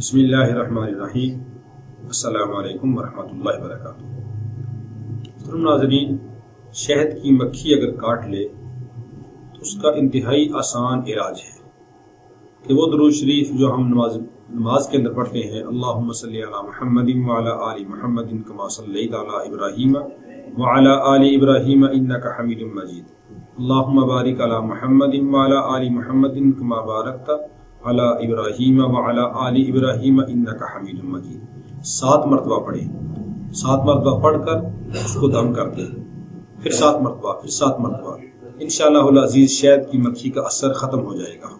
بسم اللہ الرحمن الرحیم۔ السلام علیکم ورحمۃ اللہ وبرکاتہ۔ محترم ناظرین، شہد کی مکھی اگر کاٹ لے تو اس کا انتہائی آسان علاج ہے کہ وہ درود شریف جو ہم نماز کے اندر پڑھتے ہیں، اللہم صلی علی محمد وعلی آل محمد کما صلیت علی ابراہیم وعلی آل ابراہیم انک حمید مجید، اللہم بارک علی محمد وعلی آل محمد کما بارکت علی ابراہیم وعلی آل ابراہیم انک حمید مجید۔ 7 مرتبہ پڑھیں، 7 مرتبہ پڑھ کر اس کو دم کر دیں، پھر 7 مرتبہ، پھر 7 مرتبہ، انشاءاللہ العزیز شہد کی مکھی کا اثر ختم ہو جائے گا۔